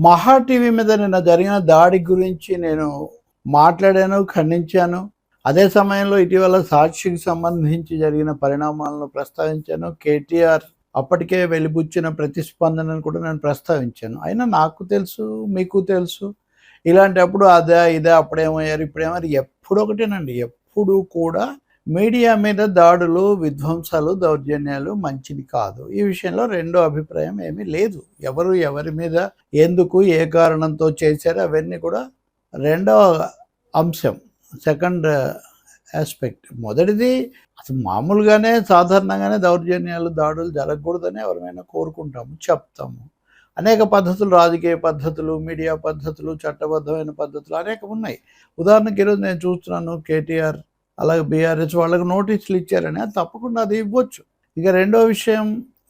మహా టీవీ మీద నిన్న జరిగిన దాడి గురించి నేను మాట్లాడాను, ఖండించాను. అదే సమయంలో ఇటీవల సాక్షికి సంబంధించి జరిగిన పరిణామాలను ప్రస్తావించాను. కేటీఆర్ అప్పటికే వెలిబుచ్చిన ప్రతిస్పందనను కూడా నేను ప్రస్తావించాను. అయినా నాకు తెలుసు, మీకు తెలుసు. ఇలాంటప్పుడు అదా, ఇదా, అప్పుడేమయ్యారు, ఇప్పుడేమయ్యారు, ఎప్పుడొకటేనండి. ఎప్పుడు కూడా మీడియా మీద దాడులు, విధ్వంసాలు, దౌర్జన్యాలు మంచిది కాదు. ఈ విషయంలో రెండో అభిప్రాయం ఏమీ లేదు. ఎవరు ఎవరి మీద ఎందుకు, ఏ కారణంతో చేశారు అవన్నీ కూడా రెండవ అంశం, సెకండ్ ఆస్పెక్ట్. మొదటిది అసలు మామూలుగానే సాధారణంగానే దౌర్జన్యాలు, దాడులు జరగకూడదని ఎవరైనా కోరుకుంటాము, చెప్తాము. అనేక పద్ధతులు, రాజకీయ పద్ధతులు, మీడియా పద్ధతులు, చట్టబద్ధమైన పద్ధతులు అనేకం ఉన్నాయి. ఉదాహరణకి ఈరోజు నేను చూస్తున్నాను కేటీఆర్ అలాగే బీఆర్ఎస్ వాళ్ళకి నోటీసులు ఇచ్చారని, అది తప్పకుండా అది ఇవ్వచ్చు. ఇక రెండో విషయం,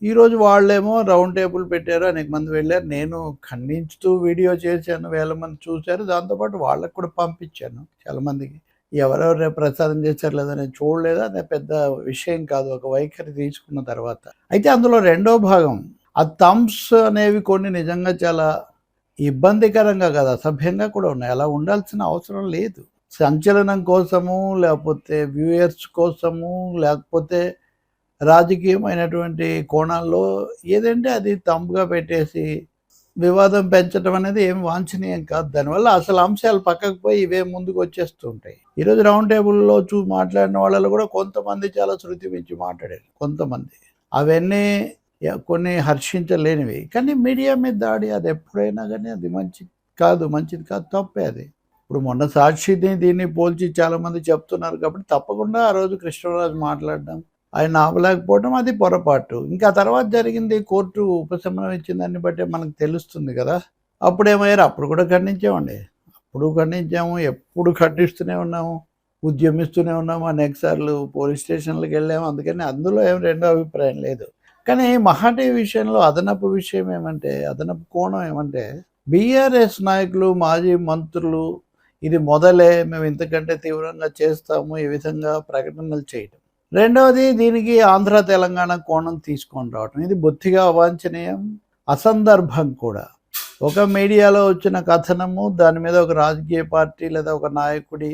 ఈరోజు వాళ్ళేమో రౌండ్ టేబుల్ పెట్టారు, అనేక మంది వెళ్ళారు. నేను ఖండించుతూ వీడియో చేశాను, వేల మంది చూశారు. దాంతోపాటు వాళ్ళకు కూడా పంపించాను చాలామందికి. ఎవరెవరు ప్రసారం చేశారు లేదా నేను చూడలేదు, అదే పెద్ద విషయం కాదు ఒక వైఖరి తీసుకున్న తర్వాత. అయితే అందులో రెండో భాగం, ఆ థంబ్స్ అనేవి కొన్ని నిజంగా చాలా ఇబ్బందికరంగా కాదు, అసభ్యంగా కూడా ఉన్నాయి. అలా ఉండాల్సిన అవసరం లేదు. సంచలనం కోసము, లేకపోతే వ్యూయర్స్ కోసము, లేకపోతే రాజకీయమైనటువంటి కోణాల్లో ఏదంటే అది తంపుగా పెట్టేసి వివాదం పెంచడం అనేది ఏం వాంఛనీయం కాదు. దానివల్ల అసలు అంశాలు పక్కకు పోయి ఇవే ముందుకు వచ్చేస్తూ ఉంటాయి. ఈరోజు రౌండ్ టేబుల్లో మాట్లాడిన వాళ్ళలో కూడా కొంతమంది చాలా శృతి మించి మాట్లాడారు, కొంతమంది. అవన్నీ కొన్ని హర్షించలేనివి. కానీ మీడియా మీద దాడి అది ఎప్పుడైనా కానీ అది మంచిది కాదు, తప్పే అది. ఇప్పుడు మొన్న సాక్షిని దీన్ని పోల్చి చాలామంది చెప్తున్నారు కాబట్టి తప్పకుండా ఆ రోజు కృష్ణరాజు మాట్లాడడం, ఆయన ఆపలేకపోవడం అది పొరపాటు. ఇంకా తర్వాత జరిగింది, కోర్టు ఉపశమనం ఇచ్చిన దాన్ని బట్టే మనకు తెలుస్తుంది కదా. అప్పుడేమయ్యారు, అప్పుడు కూడా ఖండించామండి, ఎప్పుడు ఖండిస్తూనే ఉన్నాము, ఉద్యమిస్తూనే ఉన్నాము, అనేకసార్లు పోలీస్ స్టేషన్లకు వెళ్ళాము. అందుకని అందులో ఏం రెండో అభిప్రాయం లేదు. కానీ మహాటీవీ విషయంలో అదనపు విషయం ఏమంటే, అదనపు కోణం ఏమంటే, బీఆర్ఎస్ నాయకులు, మాజీ మంత్రులు ఇది మొదలే, మేము ఇంతకంటే తీవ్రంగా చేస్తాము, ఈ విధంగా ప్రకటనలు చేయటం. రెండవది, దీనికి ఆంధ్ర తెలంగాణ కోణం తీసుకొని రావటం, ఇది బొత్తిగా అవాంఛనీయం, అసందర్భం కూడా. ఒక మీడియాలో వచ్చిన కథనము, దాని మీద ఒక రాజకీయ పార్టీ లేదా ఒక నాయకుడి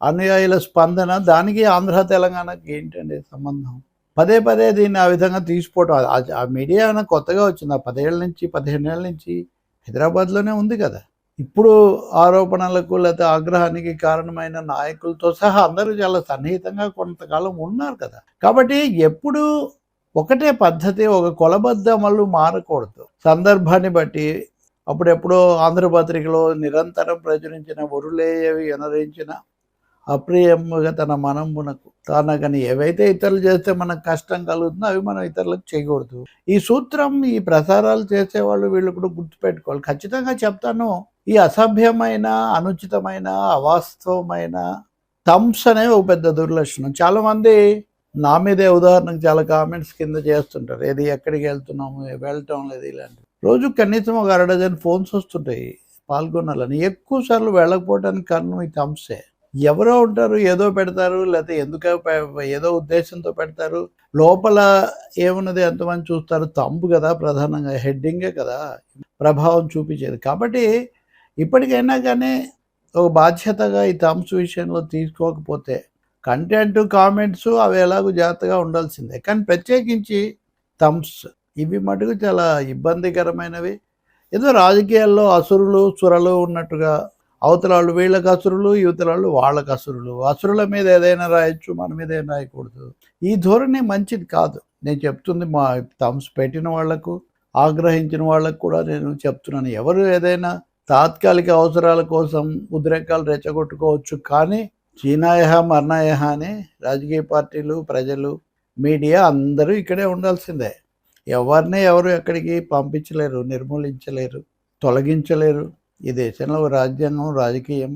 అనుయాయుల స్పందన, దానికి ఆంధ్ర తెలంగాణకి ఏంటండి సంబంధం? పదే పదే దీన్ని ఆ విధంగా తీసుకోవటం. ఆ మీడియా ఏమైనా కొత్తగా వచ్చింది? 15 ఏళ్ళ నుంచి హైదరాబాద్లోనే ఉంది కదా. ఇప్పుడు ఆరోపణలకు లేకపోతే ఆగ్రహానికి కారణమైన నాయకులతో సహా అందరూ చాలా సన్నిహితంగా కొంతకాలం ఉన్నారు కదా. కాబట్టి ఎప్పుడు ఒకటే పద్ధతి, ఒక కొలబద్దమలు మారకూడదు. సందర్భాన్ని బట్టి అప్పుడెప్పుడో ఆంధ్రపత్రికలో నిరంతరం ప్రచురించిన ఒరులేయవి ఎనరించిన అప్రియముగా తన మనమునకు తానగని ఏవైతే ఇతరులు చేస్తే మనకు కష్టం కలుగుతుందో అవి మనం ఇతరులకు చేయకూడదు. ఈ సూత్రం ఈ ప్రసారాలు చేసేవాళ్ళు వీళ్ళు కూడా గుర్తుపెట్టుకోవాలి. ఖచ్చితంగా చెప్తాను, ఈ అసభ్యమైన, అనుచితమైన, అవాస్తవమైన థంబ్స్ అనేవి ఒక పెద్ద దుర్లక్షణం. చాలామంది నా మీదే ఉదాహరణకు చాలా కామెంట్స్ కింద చేస్తుంటారు, ఏది ఎక్కడికి వెళ్తున్నాము, వెళ్ళటం లేదు ఇలాంటివి. రోజు కనీసం ఒక 6 డజన్ ఫోన్స్ వస్తుంటాయి పాల్గొనాలని. ఎక్కువ సార్లు వెళ్ళకపోవడానికి కారణం ఈ థంబ్సే. ఎవరో ఉంటారు, ఏదో పెడతారు, లేకపోతే ఎందుకో ఏదో ఉద్దేశంతో పెడతారు. లోపల ఏమున్నది ఎంతమంది చూస్తారు? తంబు కదా ప్రధానంగా, హెడ్డింగే కదా ప్రభావం చూపించేది. కాబట్టి ఇప్పటికైనా కానీ ఒక బాధ్యతగా ఈ థంబ్స్ విషయంలో తీసుకోకపోతే, కంటెంట్, కామెంట్స్ అవి ఎలాగో జాగ్రత్తగా ఉండాల్సిందే. కానీ ప్రత్యేకించి థంబ్స్ ఇవి మటుకు చాలా ఇబ్బందికరమైనవి. ఏదో రాజకీయాల్లో అసురులు సురలు ఉన్నట్టుగా అవతల వాళ్ళు వీళ్ళకి అసురులు, యువతల వాళ్ళు వాళ్ళకి అసురులు. అసురుల మీద ఏదైనా రాయొచ్చు, మన మీద ఏం రాయకూడదు. ఈ ధోరణి మంచిది కాదు. నేను చెప్తుంది మా థంబ్స్ పెట్టిన వాళ్లకు, ఆగ్రహించిన వాళ్ళకు కూడా నేను చెప్తున్నాను. ఎవరు ఏదైనా తాత్కాలిక అవసరాల కోసం ఉద్రేకాలు రెచ్చగొట్టుకోవచ్చు, కానీ చీనాయహ మర్నాయహ అని రాజకీయ పార్టీలు, ప్రజలు, మీడియా అందరూ ఇక్కడే ఉండాల్సిందే. ఎవరిని ఎవరు ఎక్కడికి పంపించలేరు, నిర్మూలించలేరు, తొలగించలేరు. ఈ దేశంలో రాజ్యాంగం, రాజకీయం,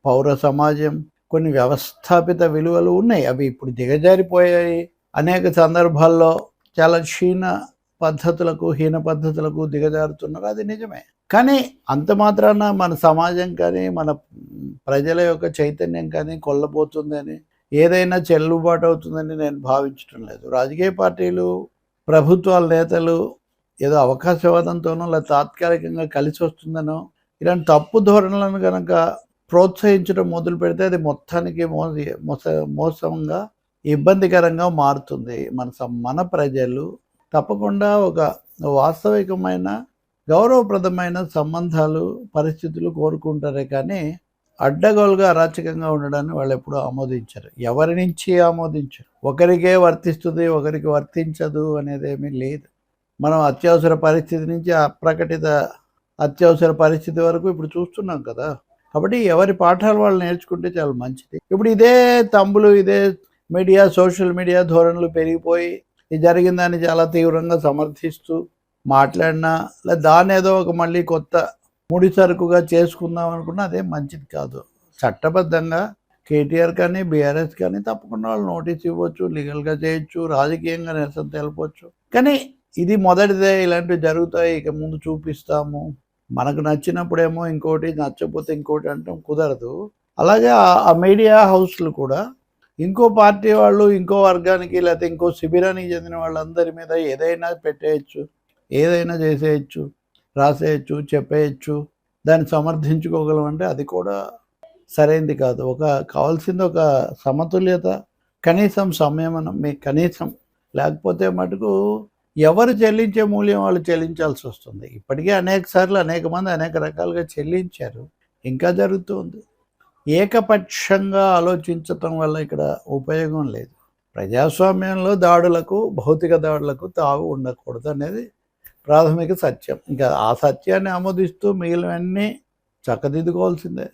పౌర సమాజం, కొన్ని వ్యవస్థాపిత విలువలు ఉన్నాయి. అవి ఇప్పుడు దిగజారిపోయాయి. అనేక సందర్భాల్లో చాలా హీన పద్ధతులకు దిగజారుతున్నారు, అది నిజమే. కానీ అంత మాత్రాన మన సమాజం కానీ, మన ప్రజల యొక్క చైతన్యం కానీ కొల్లబోతుందని, ఏదైనా చెల్లుబాటు అవుతుందని నేను భావించడం లేదు. రాజకీయ పార్టీలు, ప్రభుత్వాల నేతలు ఏదో అవకాశవాదంతోనో లేదా తాత్కాలికంగా కలిసి వస్తుందనో ఇలాంటి తప్పు ధోరణులను కనుక ప్రోత్సహించడం మొదలు పెడితే అది మొత్తానికి మోసంగా ఇబ్బందికరంగా మారుతుంది. మన ప్రజలు తప్పకుండా ఒక వాస్తవికమైన గౌరవప్రదమైన సంబంధాలు పరిస్థితులు కోరుకుంటారే కానీ అడ్డగోలుగా అరాచకంగా ఉండడాన్ని వాళ్ళు ఎప్పుడూ ఆమోదించరు. ఎవరి నుంచి ఆమోదించరు. ఒకరికే వర్తిస్తుంది, ఒకరికి వర్తించదు అనేదేమీ లేదు. మనం అత్యవసర పరిస్థితి నుంచి అప్రకటిత అత్యవసర పరిస్థితి వరకు ఇప్పుడు చూస్తున్నాం కదా. కాబట్టి ఎవరి పాఠాలు వాళ్ళు నేర్చుకుంటే చాలా మంచిది. ఇప్పుడు ఇదే తంబులు, ఇదే మీడియా, సోషల్ మీడియా ధోరణులు పెరిగిపోయి ఇది జరిగిందని చాలా తీవ్రంగా సమర్థిస్తూ మాట్లాడినా లేదా దాన్ని ఏదో ఒక మళ్ళీ కొత్త ముడి సరుకుగా చేసుకుందాం అనుకున్నా అదేం మంచిది కాదు. చట్టబద్ధంగా కేటీఆర్ కానీ బీఆర్ఎస్ కానీ తప్పకుండా వాళ్ళు నోటీస్ ఇవ్వచ్చు, లీగల్గా చేయొచ్చు, రాజకీయంగా నిరసన తెలపవచ్చు. కానీ ఇది మొదటిదే, ఇలాంటివి జరుగుతాయి, ఇక ముందు చూపిస్తాము, మనకు నచ్చినప్పుడేమో ఇంకోటి, నచ్చకపోతే ఇంకోటి అంటాం కుదరదు. అలాగే ఆ మీడియా హౌస్లు కూడా ఇంకో పార్టీ వాళ్ళు ఇంకో వర్గానికి లేకపోతే ఇంకో శిబిరానికి చెందిన వాళ్ళందరి మీద ఏదైనా పెట్టేయచ్చు, ఏదైనా చేసేయచ్చు, రాసేయచ్చు, చెప్పేయచ్చు, దాన్ని సమర్థించుకోగలం అంటే అది కూడా సరైనది కాదు. కావాల్సింది ఒక సమతుల్యత, కనీసం సంయమనం, కనీసం లేకపోతే మటుకు ఎవరు చెల్లించే మూల్యం వాళ్ళు చెల్లించాల్సి వస్తుంది. ఇప్పటికే అనేక సార్లు అనేక మంది అనేక రకాలుగా చెల్లించారు, ఇంకా జరుగుతుంది. ఏకపక్షంగా ఆలోచించటం వల్ల ఇక్కడ ఉపయోగం లేదు. ప్రజాస్వామ్యంలో దాడులకు, భౌతిక దాడులకు తావు ఉండకూడదు అనేది ప్రాథమిక సత్యం. ఇంకా ఆ సత్యాన్ని ఆమోదిస్తూ మిగిలినవన్నీ చక్కదిద్దుకోవాల్సిందే.